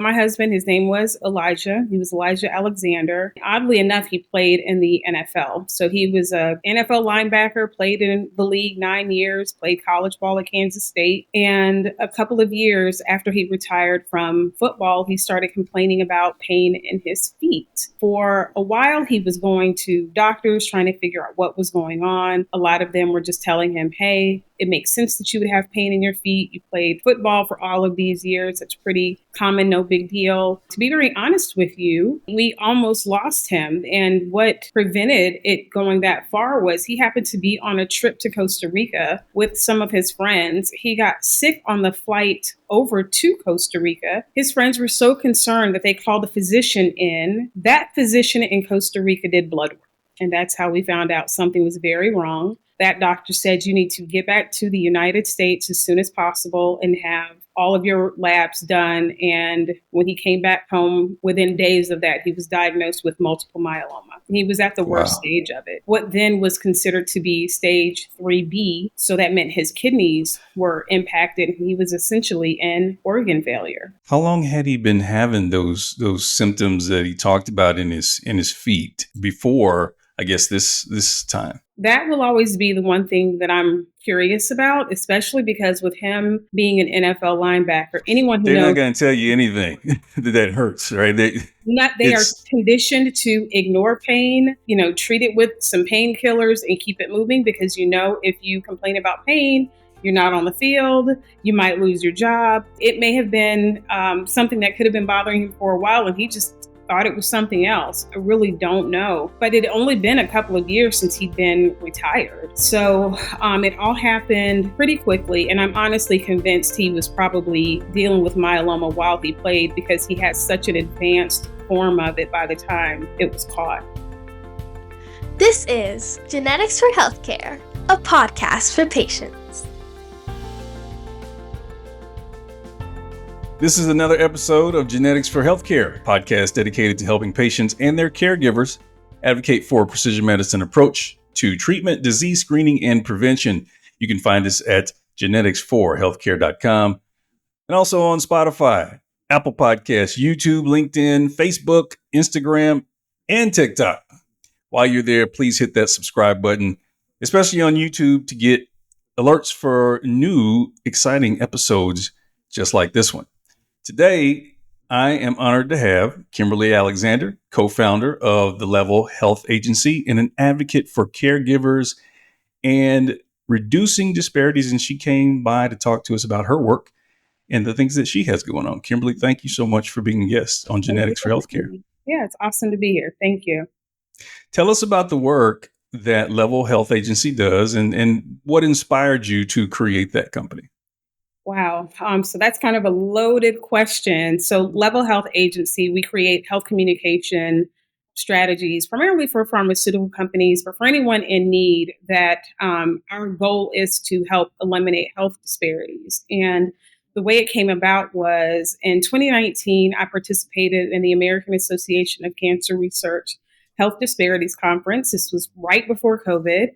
My husband, his name was Elijah. He was Elijah Alexander. Oddly enough, he played in the NFL. So he was a NFL linebacker, played in the league 9 years, played college ball at Kansas State. And a couple of years after he retired from football, he started complaining about pain in his feet. For a while, he was going to doctors trying to figure out what was going on. A lot of them were just telling him, hey, it makes sense that you would have pain in your feet. You played football for all of these years. It's pretty common, no big deal. To be very honest with you, we almost lost him. And what prevented it going that far was he happened to be on a trip to Costa Rica with some of his friends. He got sick on the flight over to Costa Rica. His friends were so concerned that they called a physician in. That physician in Costa Rica did blood work. And that's how we found out something was very wrong. That doctor said you need to get back to the United States as soon as possible and have all of your labs done. And when he came back home, within days of that, he was diagnosed with multiple myeloma. He was at the worst stage of it. What then was considered to be stage 3B. So that meant his kidneys were impacted. He was essentially in organ failure. How long had he been having those symptoms that he talked about in his feet before, I guess, this time? That will always be the one thing that I'm curious about, especially because with him being an NFL linebacker, anyone who They're knows, not going to tell you anything that hurts, right? They are conditioned to ignore pain, treat it with some painkillers and keep it moving because, if you complain about pain, you're not on the field, you might lose your job. It may have been something that could have been bothering him for a while and he just thought it was something else. I really don't know. But it had only been a couple of years since he'd been retired. So it all happened pretty quickly. And I'm honestly convinced he was probably dealing with myeloma while he played because he had such an advanced form of it by the time it was caught. This is Genetics for Healthcare, a podcast for patients. This is another episode of Genetics for Healthcare, a podcast dedicated to helping patients and their caregivers advocate for a precision medicine approach to treatment, disease screening, and prevention. You can find us at genetics4healthcare.com and also on Spotify, Apple Podcasts, YouTube, LinkedIn, Facebook, Instagram, and TikTok. While you're there, please hit that subscribe button, especially on YouTube, to get alerts for new, exciting episodes just like this one. Today, I am honored to have Kimberly Alexander, co-founder of the Level Health Agency and an advocate for caregivers and reducing disparities. And she came by to talk to us about her work and the things that she has going on. Kimberly, thank you so much for being a guest on Genetics for Healthcare. Yeah, it's awesome to be here. Thank you. Tell us about the work that Level Health Agency does and what inspired you to create that company. Wow. So that's kind of a loaded question. So Level Health Agency, we create health communication strategies primarily for pharmaceutical companies, but for anyone in need that our goal is to help eliminate health disparities. And the way it came about was in 2019, I participated in the American Association of Cancer Research Health Disparities Conference. This was right before COVID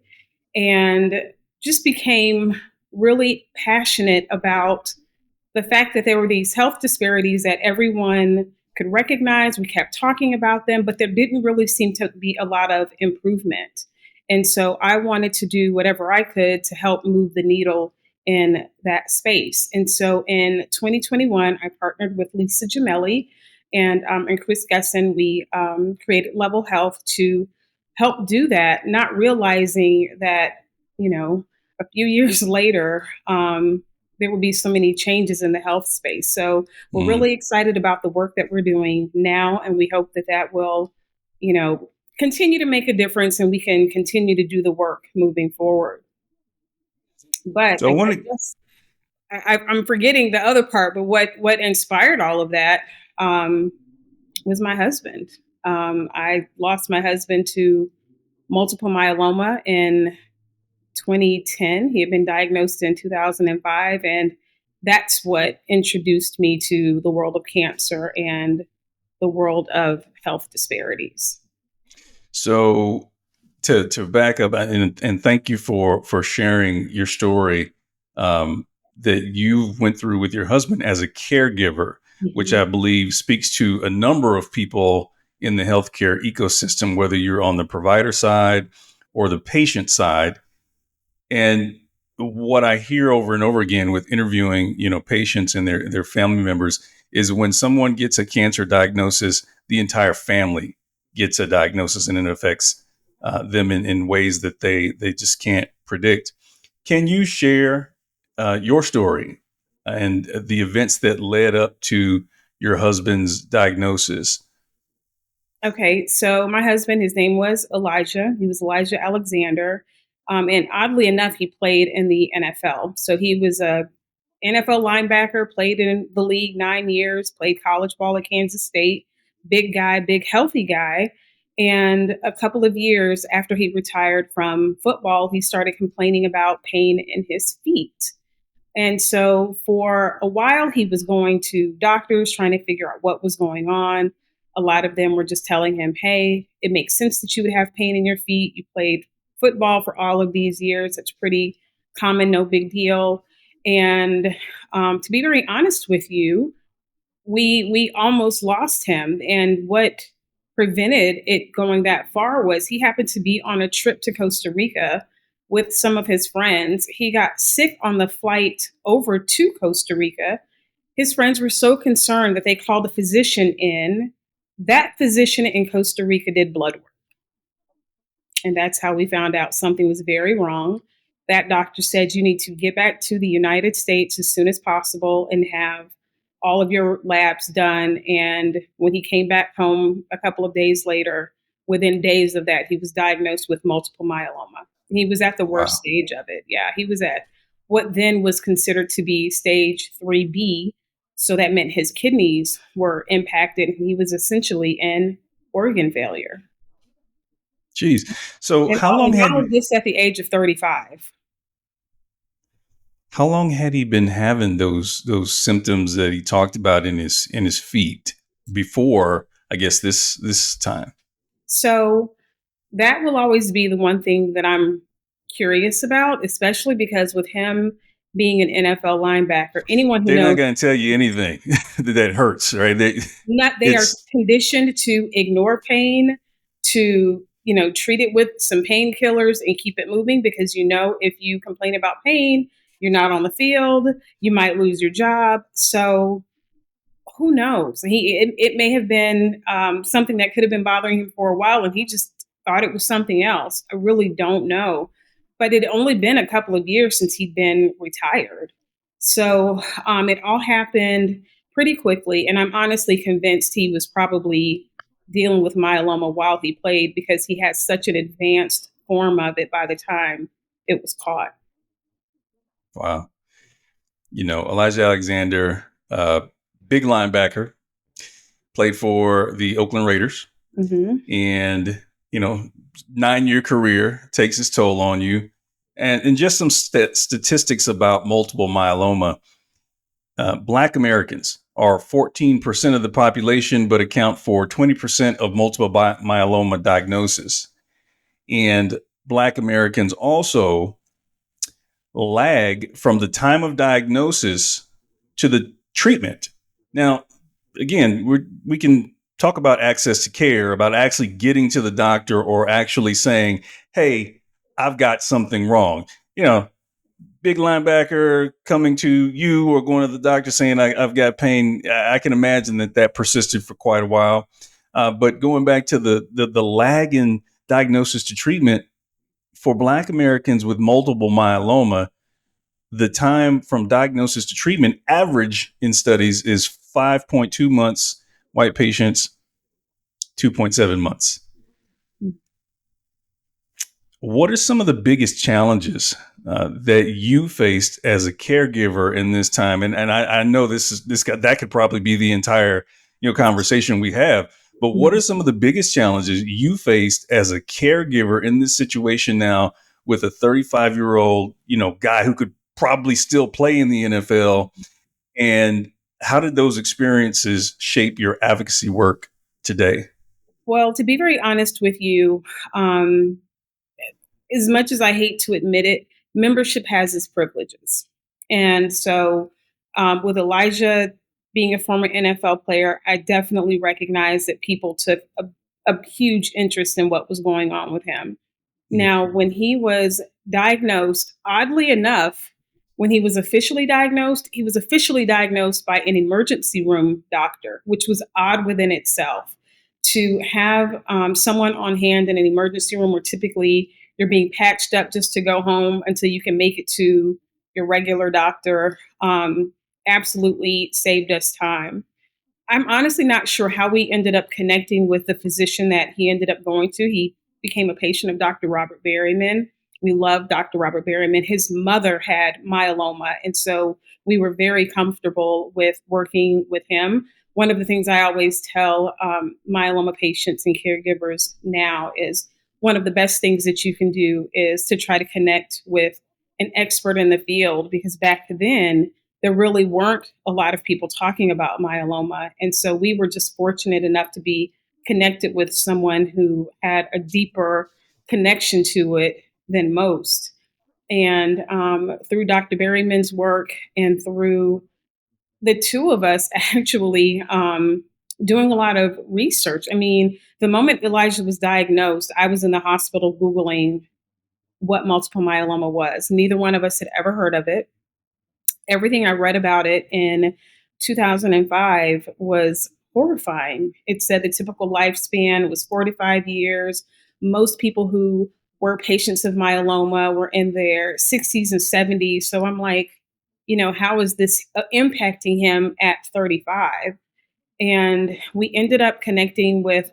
and just became really passionate about the fact that there were these health disparities that everyone could recognize. We kept talking about them, but there didn't really seem to be a lot of improvement. And so I wanted to do whatever I could to help move the needle in that space. And so in 2021, I partnered with Lisa Gemelli and Chris Gesson. We created Level Health to help do that, not realizing that, a few years later, there will be so many changes in the health space. So we're really excited about the work that we're doing now, and we hope that that will, continue to make a difference, and we can continue to do the work moving forward. But so I'm forgetting the other part. But what inspired all of that was my husband. I lost my husband to multiple myeloma in 2010. He had been diagnosed in 2005, and that's what introduced me to the world of cancer and the world of health disparities. So to back up and thank you for sharing your story that you went through with your husband as a caregiver. which I believe speaks to a number of people in the healthcare ecosystem, whether you're on the provider side or the patient side. And what I hear over and over again with interviewing, patients and their family members is when someone gets a cancer diagnosis, the entire family gets a diagnosis, and it affects them in ways that they just can't predict. Can you share your story and the events that led up to your husband's diagnosis? Okay, so my husband, his name was Elijah. He was Elijah Alexander. And oddly enough, he played in the NFL. So he was a NFL linebacker, played in the league 9 years, played college ball at Kansas State. Big guy, big healthy guy. And a couple of years after he retired from football, he started complaining about pain in his feet. And so for a while, he was going to doctors trying to figure out what was going on. A lot of them were just telling him, hey, it makes sense that you would have pain in your feet. You played football for all of these years. That's pretty common, no big deal. And to be very honest with you, we almost lost him. And what prevented it going that far was he happened to be on a trip to Costa Rica with some of his friends. He got sick on the flight over to Costa Rica. His friends were so concerned that they called a physician in. That physician in Costa Rica did blood work. And that's how we found out something was very wrong. That doctor said you need to get back to the United States as soon as possible and have all of your labs done. And when he came back home a couple of days later, within days of that, he was diagnosed with multiple myeloma. He was at the worst Wow. stage of it. Yeah, he was at what then was considered to be stage 3B. So that meant his kidneys were impacted. He was essentially in organ failure. Geez. So And all of this at the age of 35. how long had he been having those symptoms that he talked about in his feet before, I guess, this time? So that will always be the one thing that I'm curious about, especially because with him being an NFL linebacker, anyone who They're not knows, going to tell you anything that hurts, right? they are It's conditioned to ignore pain, to treat it with some painkillers and keep it moving because if you complain about pain, you're not on the field, you might lose your job. So who knows? It may have been something that could have been bothering him for a while, and he just thought it was something else. I really don't know, but it had only been a couple of years since he'd been retired, so it all happened pretty quickly. And I'm honestly convinced he was probably dealing with myeloma while he played because he had such an advanced form of it by the time it was caught. wow. Elijah Alexander, big linebacker, played for the Oakland Raiders, Hmm. and 9-year career takes its toll on you. And just some statistics about multiple myeloma. Black Americans are 14% of the population, but account for 20% of multiple myeloma diagnosis. And Black Americans also lag from the time of diagnosis to the treatment. Now, again, we can talk about access to care, about actually getting to the doctor or actually saying, hey, I've got something wrong. Big linebacker coming to you or going to the doctor saying, I've got pain. I can imagine that persisted for quite a while. But going back to the lag in diagnosis to treatment, for Black Americans with multiple myeloma, the time from diagnosis to treatment average in studies is 5.2 months. White patients, 2.7 months. What are some of the biggest challenges that you faced as a caregiver in this time? And I know that could probably be the entire conversation we have. But what are some of the biggest challenges you faced as a caregiver in this situation now with a 35-year-old guy who could probably still play in the NFL? And how did those experiences shape your advocacy work today? Well, to be very honest with you, as much as I hate to admit it, membership has its privileges. And so with Elijah, being a former NFL player, I definitely recognized that people took a huge interest in what was going on with him. Mm. Now, when he was diagnosed, oddly enough, when he was officially diagnosed by an emergency room doctor, which was odd within itself. To have someone on hand in an emergency room where typically you're being patched up just to go home until you can make it to your regular doctor, absolutely saved us time. I'm honestly not sure how we ended up connecting with the physician that he ended up going to. He became a patient of Dr. Robert Berryman. We love Dr. Robert Berryman. His mother had myeloma, and so we were very comfortable with working with him. One of the things I always tell myeloma patients and caregivers now is one of the best things that you can do is to try to connect with an expert in the field, because back then there really weren't a lot of people talking about myeloma. And so we were just fortunate enough to be connected with someone who had a deeper connection to it than most. And through Dr. Berryman's work and through the two of us actually doing a lot of research. I mean, the moment Elijah was diagnosed, I was in the hospital Googling what multiple myeloma was. Neither one of us had ever heard of it. Everything I read about it in 2005 was horrifying. It said the typical lifespan was 45 years. Most people who were patients of myeloma were in their 60s and 70s. So I'm like, how is this impacting him at 35? And we ended up connecting with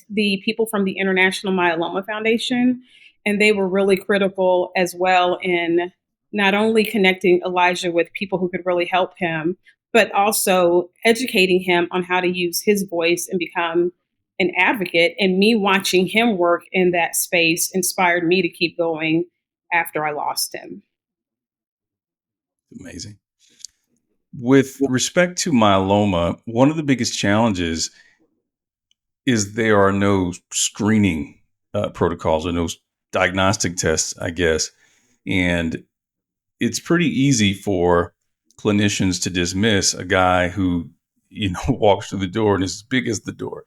the people from the International Myeloma Foundation, and they were really critical as well in not only connecting Elijah with people who could really help him, but also educating him on how to use his voice and become an advocate. And me watching him work in that space inspired me to keep going after I lost him. Amazing. With respect to myeloma, one of the biggest challenges is there are no screening protocols or no diagnostic tests, I guess. And it's pretty easy for clinicians to dismiss a guy who, walks through the door and is as big as the door.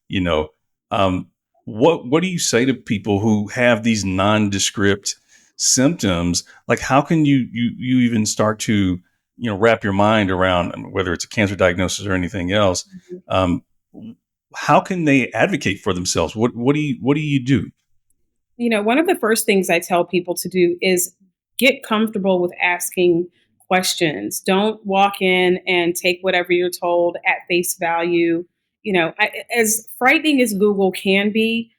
You know, um, what do you say to people who have these nondescript symptoms? Like, how can you even start to wrap your mind around whether it's a cancer diagnosis or anything else? Um, how can they advocate for themselves? What do you do? One of the first things I tell people to do is get comfortable with asking questions. Don't walk in and take whatever you're told at face value. As frightening as Google can be,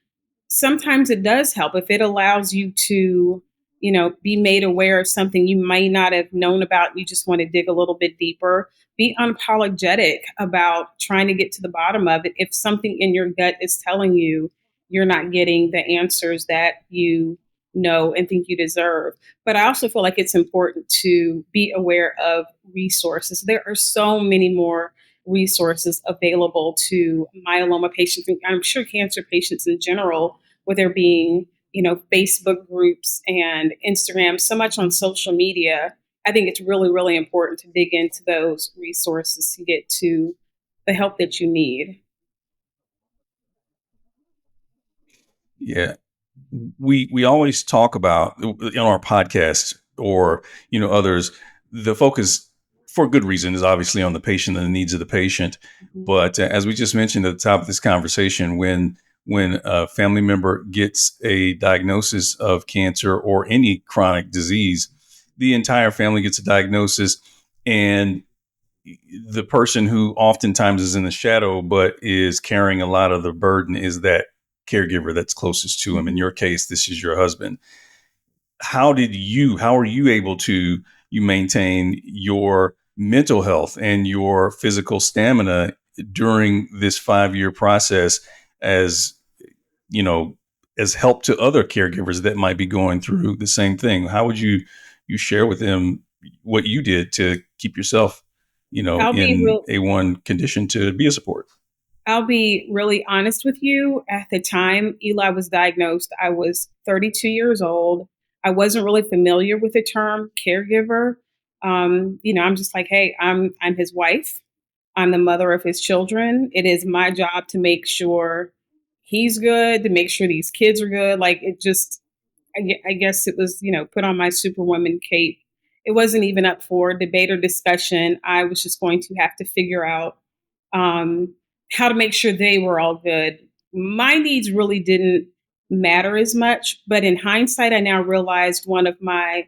sometimes it does help if it allows you to, be made aware of something you might not have known about. You just want to dig a little bit deeper. Be unapologetic about trying to get to the bottom of it. If something in your gut is telling you you're not getting the answers that you know and think you deserve. But I also feel like it's important to be aware of resources. There are so many more resources available to myeloma patients, and I'm sure cancer patients in general, with there being, Facebook groups and Instagram, so much on social media. I think it's really, really important to dig into those resources to get to the help that you need. Yeah, we always talk about in our podcast or others, the focus for good reason is obviously on the patient and the needs of the patient. Mhm. But as we just mentioned at the top of this conversation, when a family member gets a diagnosis of cancer or any chronic disease, the entire family gets a diagnosis, and the person who oftentimes is in the shadow but is carrying a lot of the burden is that caregiver that's closest to him. In Mhm. your case, this is your husband. How are you able to you maintain your mental health and your physical stamina during this 5-year process as you know as help to other caregivers that might be going through the same thing? How would you share with them what you did to keep yourself I'll be in real. a condition to be a support? I'll be really honest with you. At the time Eli was diagnosed, I was 32 years old. I wasn't really familiar with the term caregiver. I'm just like, hey, I'm his wife. I'm the mother of his children. It is my job to make sure he's good, to make sure these kids are good. Like it just, I guess it was, put on my superwoman cape. It wasn't even up for debate or discussion. I was just going to have to figure out um, how to make sure they were all good. My needs really didn't matter as much, but in hindsight, I now realized one of my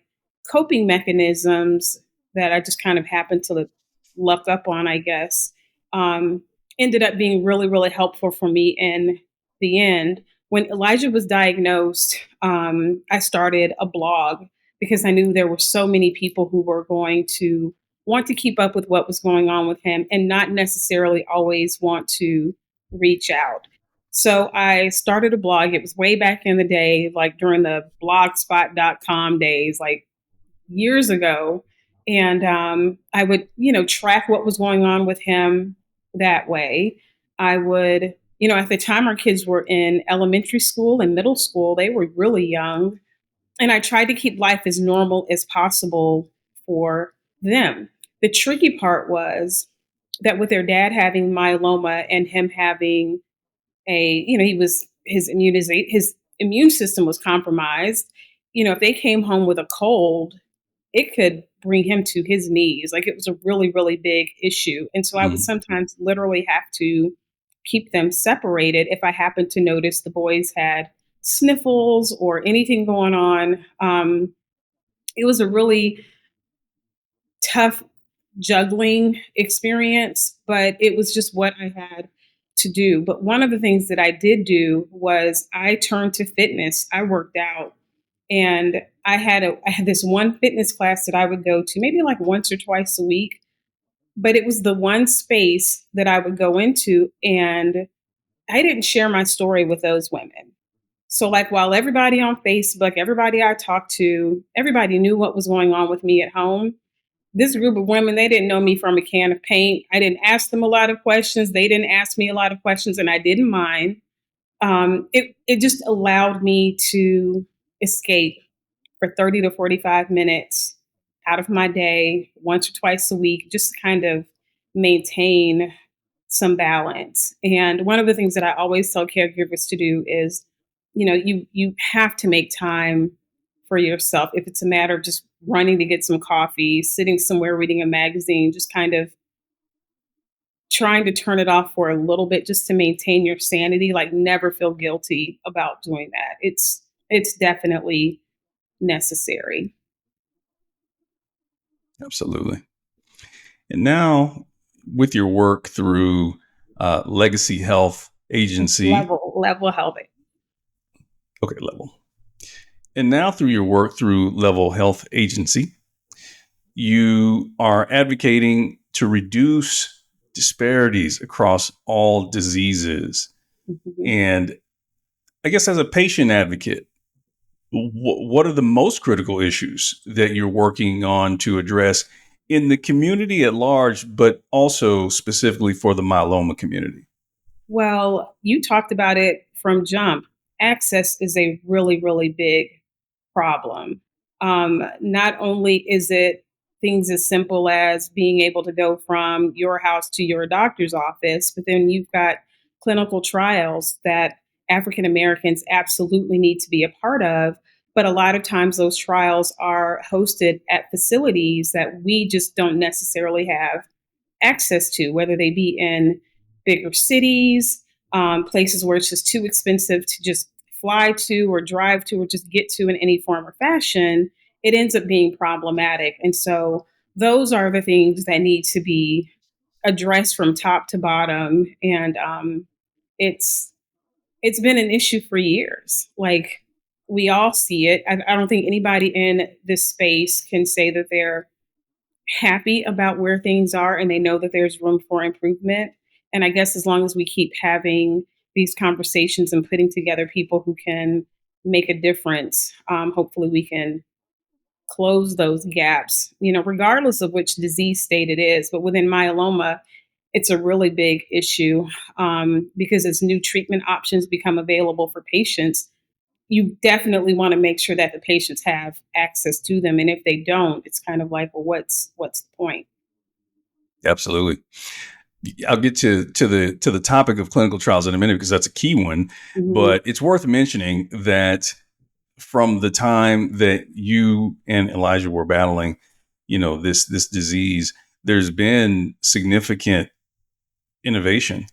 coping mechanisms that I just kind of happened to luck up on, I guess, um, ended up being really, really helpful for me in the end. When Elijah was diagnosed, I started a blog because I knew there were so many people who were going to want to keep up with what was going on with him and not necessarily always want to reach out. So I started a blog. It was way back in the day, like during the blogspot.com days, like years ago. And I would, track what was going on with him that way. I would, at the time our kids were in elementary school and middle school, they were really young. And I tried to keep life as normal as possible for them. The tricky part was that with their dad having myeloma and him having he was his immune system was compromised. If they came home with a cold, it could bring him to his knees. Like it was a really, really big issue. And so I would Mm. sometimes literally have to keep them separated if I happened to notice the boys had sniffles or anything going on. It was a really tough juggling experience, but it was just what I had to do. But one of the things that I did do was I turned to fitness. I worked out and I had this one fitness class that I would go to maybe like once or twice a week, but it was the one space that I would go into and I didn't share my story with those women. So like while everybody on Facebook, everybody I talked to, everybody knew what was going on with me at home, this group of women, they didn't know me from a can of paint. I didn't ask them a lot of questions. They didn't ask me a lot of questions, and I didn't mind. It just allowed me to escape for 30 to 45 minutes out of my day, once or twice a week, just to kind of maintain some balance. And one of the things that I always tell caregivers to do is, you have to make time for yourself. If it's a matter of just running to get some coffee, sitting somewhere reading a magazine, just kind of trying to turn it off for a little bit just to maintain your sanity, like never feel guilty about doing that. It's definitely necessary. Absolutely. And now, with your work through Legacy Health Agency, Level health. okay, Level. And now, through your work through Level Health Agency, you are advocating to reduce disparities across all diseases. Mhm. And I guess as a patient advocate, what are the most critical issues that you're working on to address in the community at large, but also specifically for the myeloma community? Well, you talked about it from jump. Access is a really, really big problem. Not only is it things as simple as being able to go from your house to your doctor's office, but then you've got clinical trials that African Americans absolutely need to be a part of. But a lot of times those trials are hosted at facilities that we just don't necessarily have access to, whether they be in bigger cities, places where it's just too expensive to just fly to or drive to or just get to in any form or fashion. It ends up being problematic. And so those are the things that need to be addressed from top to bottom. And it's it's been an issue for years. Like we all see it. I don't think anybody in this space can say that they're happy about where things are and they know that there's room for improvement. And I guess as long as we keep having these conversations and putting together people who can make a difference, hopefully we can close those gaps, regardless of which disease state it is. But within myeloma, it's a really big issue because as new treatment options become available for patients, you definitely want to make sure that the patients have access to them. And if they don't, it's kind of like, well, what's the point? Absolutely. I'll get to the topic of clinical trials in a minute because that's a key one. Mhm. But it's worth mentioning that from the time that you and Elijah were battling, this disease, there's been significant innovation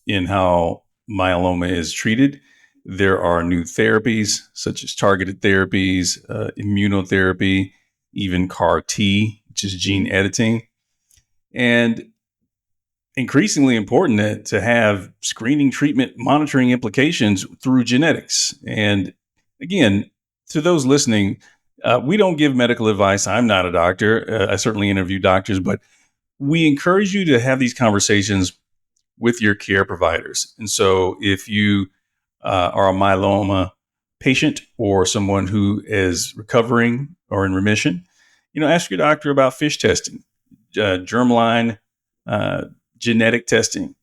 in how myeloma is treated. There are new therapies such as targeted therapies, immunotherapy, even CAR T, which is gene editing, and increasingly important to have screening, treatment, monitoring implications through genetics. And again, to those listening, we don't give medical advice. I'm not a doctor. I certainly interview doctors, but we encourage you to have these conversations with your care providers. And so if you are a myeloma patient or someone who is recovering or in remission, ask your doctor about FISH testing, germline, uh, genetic testing,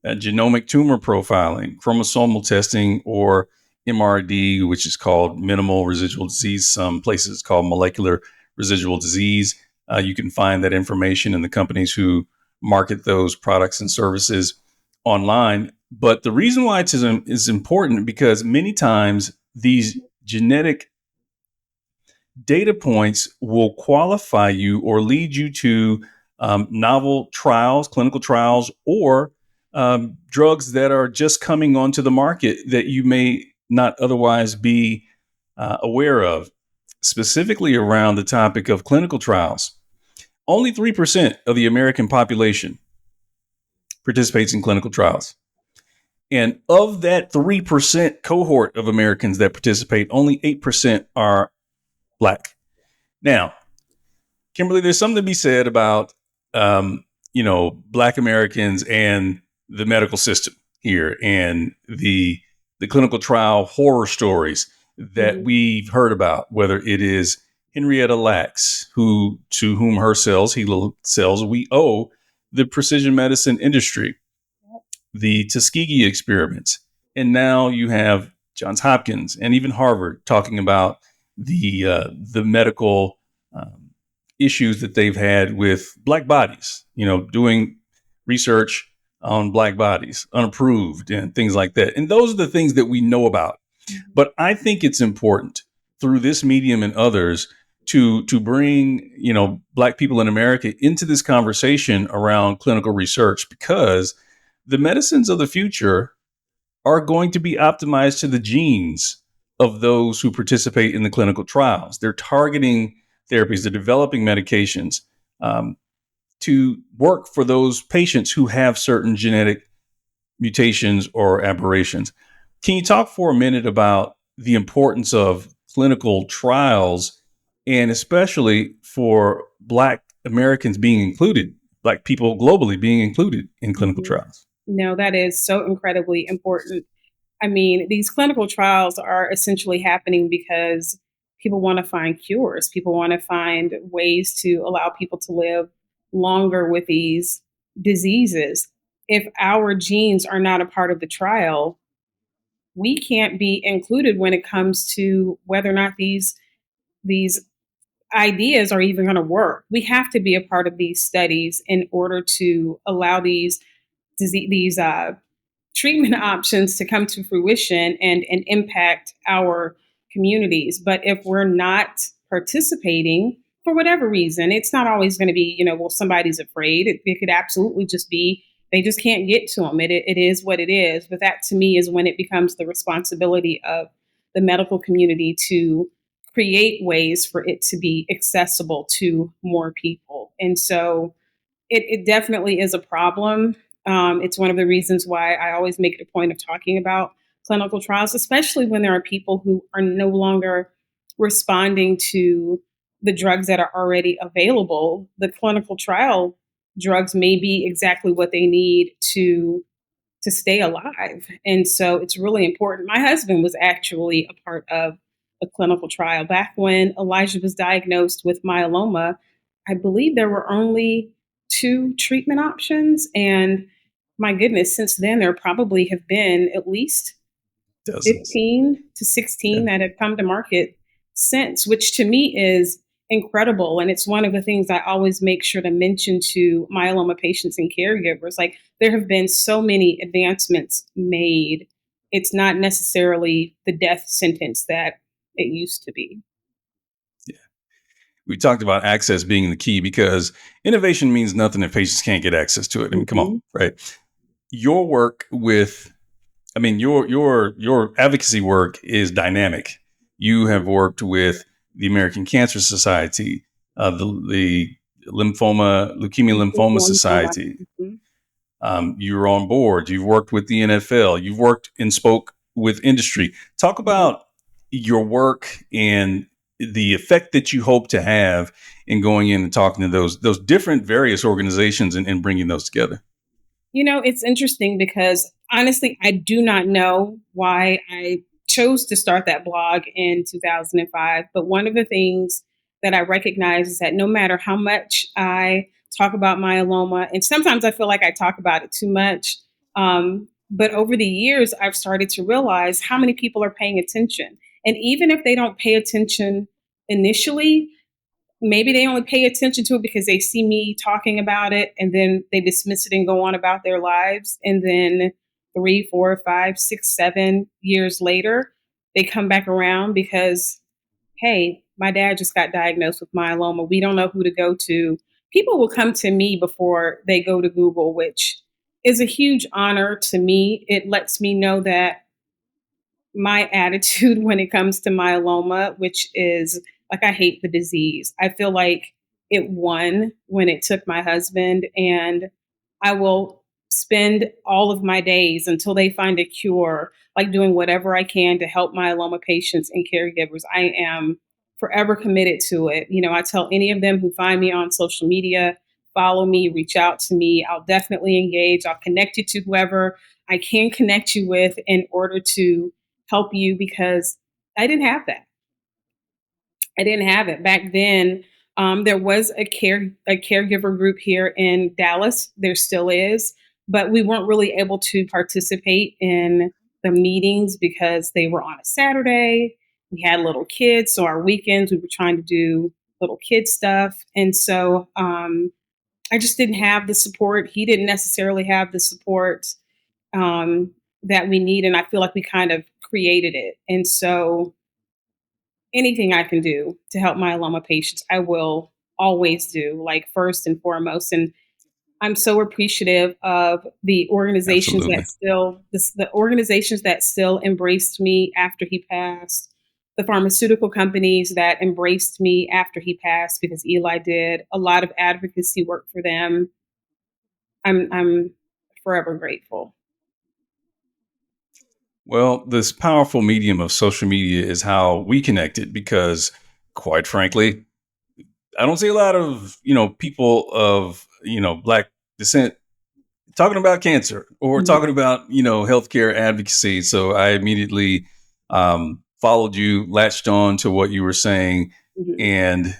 genomic tumor profiling, chromosomal testing, or MRD, which is called minimal residual disease. Some places it's called molecular residual disease. You can find that information in the companies who market those products and services online. But the reason why it is important because many times these genetic data points will qualify you or lead you to novel trials, clinical trials, or drugs that are just coming onto the market that you may not otherwise be aware of, specifically around the topic of clinical trials. Only 3% of the American population participates in clinical trials. And of that 3% cohort of Americans that participate, only 8% are Black. Now, Kimberly, there's something to be said about, Black Americans and the medical system here and the clinical trial horror stories that we've heard about, whether it is Henrietta Lacks, to whom her cells, HeLa cells, we owe the precision medicine industry, the Tuskegee experiments, and now you have Johns Hopkins and even Harvard talking about the medical issues that they've had with Black bodies. Doing research on Black bodies, unapproved, and things like that. And those are the things that we know about. But I think it's important through this medium and others to bring Black people in America into this conversation around clinical research because the medicines of the future are going to be optimized to the genes of those who participate in the clinical trials. They're targeting therapies, they're developing medications to work for those patients who have certain genetic mutations or aberrations. Can you talk for a minute about the importance of clinical trials and especially for Black Americans being included, Black people globally being included in clinical trials? No, that is so incredibly important. I mean, these clinical trials are essentially happening because people want to find cures. People want to find ways to allow people to live longer with these diseases. If our genes are not a part of the trial, we can't be included when it comes to whether or not these ideas are even going to work. We have to be a part of these studies in order to allow these treatment options to come to fruition and impact our communities. But if we're not participating for whatever reason, it's not always going to be, well, somebody's afraid. It could absolutely just be they just can't get to them. It is what it is. But that to me is when it becomes the responsibility of the medical community to create ways for it to be accessible to more people. And so it definitely is a problem. It's one of the reasons why I always make it a point of talking about clinical trials, especially when there are people who are no longer responding to the drugs that are already available. The clinical trial drugs may be exactly what they need to stay alive. And so it's really important. My husband was actually a part of a clinical trial back when Elijah was diagnosed with myeloma. I believe there were only two treatment options. And my goodness, since then, there probably have been at least Dozens. 15 to 16 Yeah. that have come to market since, which to me is incredible. And it's one of the things I always make sure to mention to myeloma patients and caregivers. Like, there have been so many advancements made. It's not necessarily the death sentence that it used to be. Yeah. We talked about access being the key because innovation means nothing if patients can't get access to it. I mean, come on, Mhm. right? Your work with, I mean, your advocacy work is dynamic. You have worked with the American Cancer Society, the Leukemia Lymphoma Society. Mhm. You're on board. You've worked with the NFL. You've worked and spoke with industry. Talk Mhm. about your work and the effect that you hope to have in going in and talking to those different various organizations and bringing those together. It's interesting because honestly, I do not know why I chose to start that blog in 2005. But one of the things that I recognize is that no matter how much I talk about myeloma, and sometimes I feel like I talk about it too much, but over the years, I've started to realize how many people are paying attention. And even if they don't pay attention initially, maybe they only pay attention to it because they see me talking about it and then they dismiss it and go on about their lives. And then 3, 4, 5, 6, 7 years later, they come back around because, hey, my dad just got diagnosed with myeloma. We don't know who to go to. People will come to me before they go to Google, which is a huge honor to me. It lets me know that my attitude when it comes to myeloma, which is like, I hate the disease. I feel like it won when it took my husband, and I will spend all of my days until they find a cure, like doing whatever I can to help myeloma patients and caregivers. I am forever committed to it. I tell any of them who find me on social media, follow me, reach out to me. I'll definitely engage. I'll connect you to whoever I can connect you with in order to help you, because I didn't have that. I didn't have it back then. There was a caregiver group here in Dallas. There still is, but we weren't really able to participate in the meetings because they were on a Saturday. We had little kids, so our weekends we were trying to do little kid stuff, and so I just didn't have the support. He didn't necessarily have the support um, that we need, and I feel like we kind of created it. And so anything I can do to help myeloma patients, I will always do, like, first and foremost. And I'm so appreciative of the organizations that Absolutely. still the organizations that still embraced me after he passed, the pharmaceutical companies that embraced me after he passed because Eli did a lot of advocacy work for them. I'm forever grateful. Well, this powerful medium of social media is how we connected because, quite frankly, I don't see a lot of, people of, Black descent talking about cancer or Mhm. talking about, healthcare advocacy. So I immediately followed you, latched on to what you were saying, Mhm. and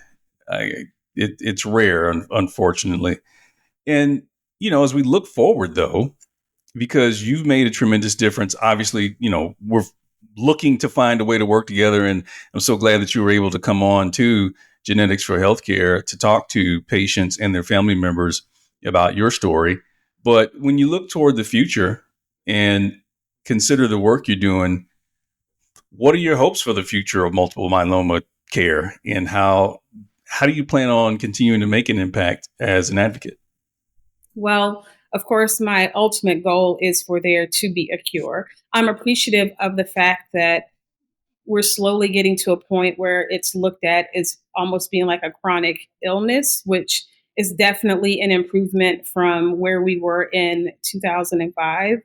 it's rare, unfortunately. And, as we look forward, though, because you've made a tremendous difference. Obviously, we're looking to find a way to work together. And I'm so glad that you were able to come on to Genetics for Healthcare to talk to patients and their family members about your story. But when you look toward the future and consider the work you're doing, what are your hopes for the future of multiple myeloma care, and how do you plan on continuing to make an impact as an advocate? Well, of course, my ultimate goal is for there to be a cure. I'm appreciative of the fact that we're slowly getting to a point where it's looked at as almost being like a chronic illness, which is definitely an improvement from where we were in 2005.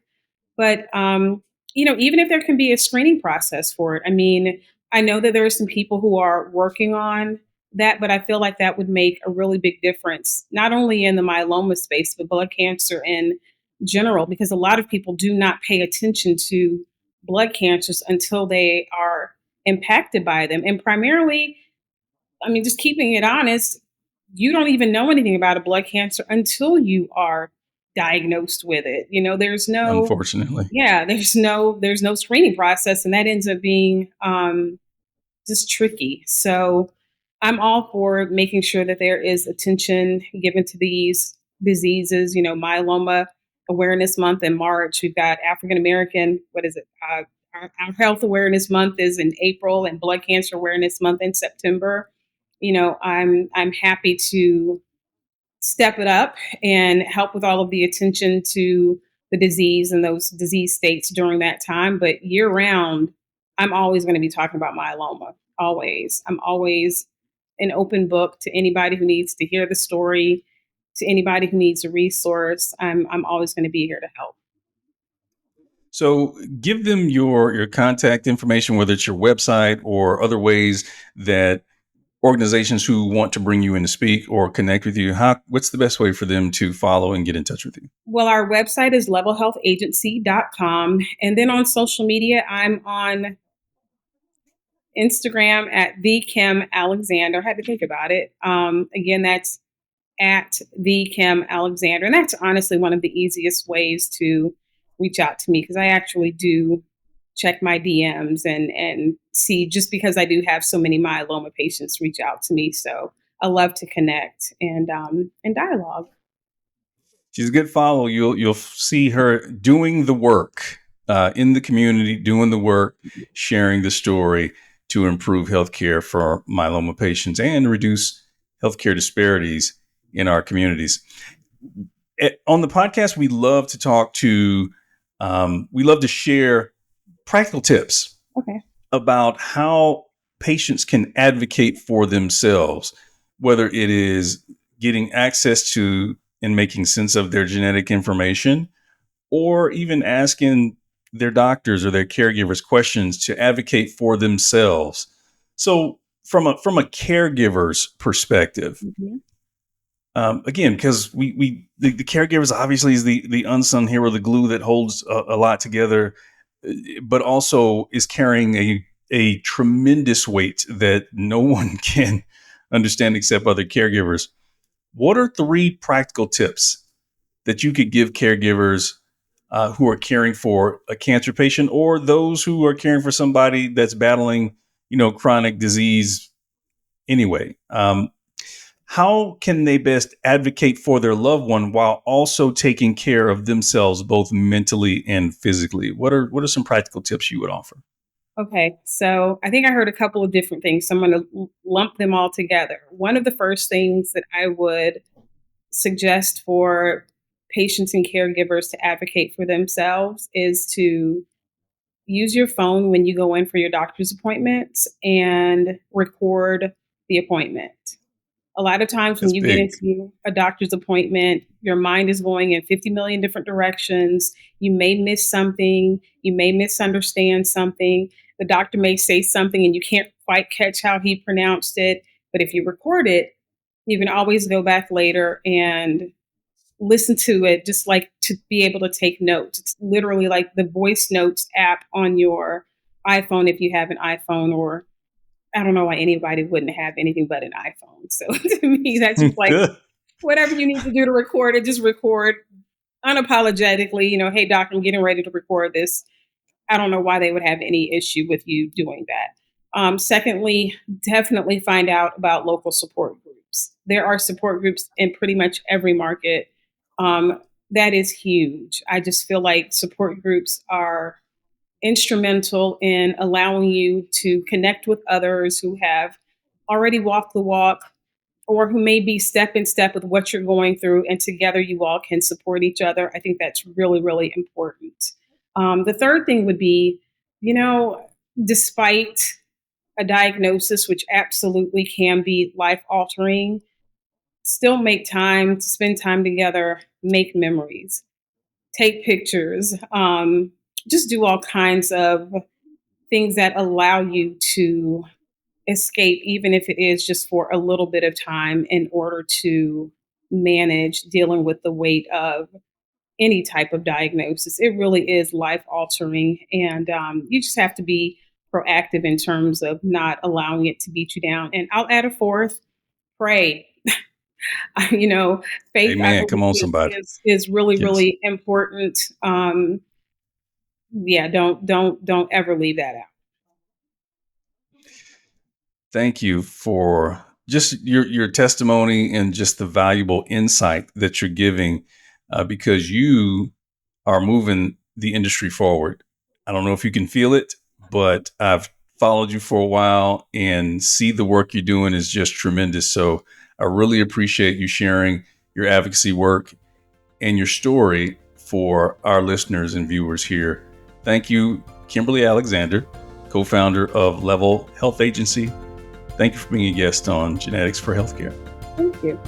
But even if there can be a screening process for it, I mean, I know that there are some people who are working on that, but I feel like that would make a really big difference, not only in the myeloma space, but blood cancer in general, because a lot of people do not pay attention to blood cancers until they are impacted by them. And primarily, I mean, just keeping it honest, you don't even know anything about a blood cancer until you are diagnosed with it. There's no Unfortunately. yeah, there's no screening process, and that ends up being just tricky. So I'm all for making sure that there is attention given to these diseases. Myeloma Awareness Month in March. We've got African American, what is it? Our Health Awareness Month is in April, and Blood Cancer Awareness Month in September. I'm happy to step it up and help with all of the attention to the disease and those disease states during that time. But year round, I'm always going to be talking about myeloma. Always. I'm always an open book to anybody who needs to hear the story, to anybody who needs a resource. I'm always going to be here to help. So give them your contact information, whether it's your website or other ways that organizations who want to bring you in to speak or connect with you. What's the best way for them to follow and get in touch with you? Well, our website is levelhealthagency.com. And then on social media, I'm on Instagram at the Kim Alexander. I had to think about it. Again, that's at the Kim Alexander. And that's honestly one of the easiest ways to reach out to me, because I actually do check my DMs and see, just because I do have so many myeloma patients reach out to me. So I love to connect and dialogue. She's a good follow. You'll see her doing the work in the community, doing the work, sharing the story to improve healthcare for myeloma patients and reduce healthcare disparities in our communities. On the podcast, we love to talk to, we love to share practical tips about how patients can advocate for themselves, whether it is getting access to and making sense of their genetic information, or even asking their doctors or their caregivers questions to advocate for themselves. So from a caregiver's perspective, again, because the caregivers obviously is the unsung hero, the glue that holds a lot together, but also is carrying a tremendous weight that no one can understand except other caregivers. What are 3 practical tips that you could give caregivers who are caring for a cancer patient or those who are caring for somebody that's battling, chronic disease anyway? How can they best advocate for their loved one while also taking care of themselves, both mentally and physically? What are some practical tips you would offer? Okay, so I think I heard a couple of different things, so I'm going to lump them all together. One of the first things that I would suggest for patients and caregivers to advocate for themselves is to use your phone when you go in for your doctor's appointments and record the appointment. A lot of times when That's you get big. into a doctor's appointment, your mind is going in 50 million different directions. You may miss something. You may misunderstand something. The doctor may say something and you can't quite catch how he pronounced it. But if you record it, you can always go back later and listen to it, just like to be able to take notes. It's literally like the voice notes app on your iPhone if you have an iPhone, or I don't know why anybody wouldn't have anything but an iPhone. So to me, that's just like whatever you need to do to record it, just record unapologetically. Hey, doc, I'm getting ready to record this. I don't know why they would have any issue with you doing that. Secondly, definitely find out about local support groups. There are support groups in pretty much every market. That is huge. I just feel like support groups are instrumental in allowing you to connect with others who have already walked the walk or who may be step in step with what you're going through, and together you all can support each other. I think that's really, really important. The third thing would be, despite a diagnosis, which absolutely can be life altering, still make time to spend time together, make memories, take pictures, just do all kinds of things that allow you to escape, even if it is just for a little bit of time, in order to manage dealing with the weight of any type of diagnosis. It really is life altering. And you just have to be proactive in terms of not allowing it to beat you down. And I'll add a fourth: pray. Faith, I Amen. Come on, believe, somebody. is really, Yes. really important. Yeah, don't ever leave that out. Thank you for just your testimony and just the valuable insight that you're giving, because you are moving the industry forward. I don't know if you can feel it, but I've followed you for a while and see the work you're doing is just tremendous. So I really appreciate you sharing your advocacy work and your story for our listeners and viewers here. Thank you, Kimberly Alexander, co-founder of Level Health Agency. Thank you for being a guest on Genetics for Healthcare. Thank you.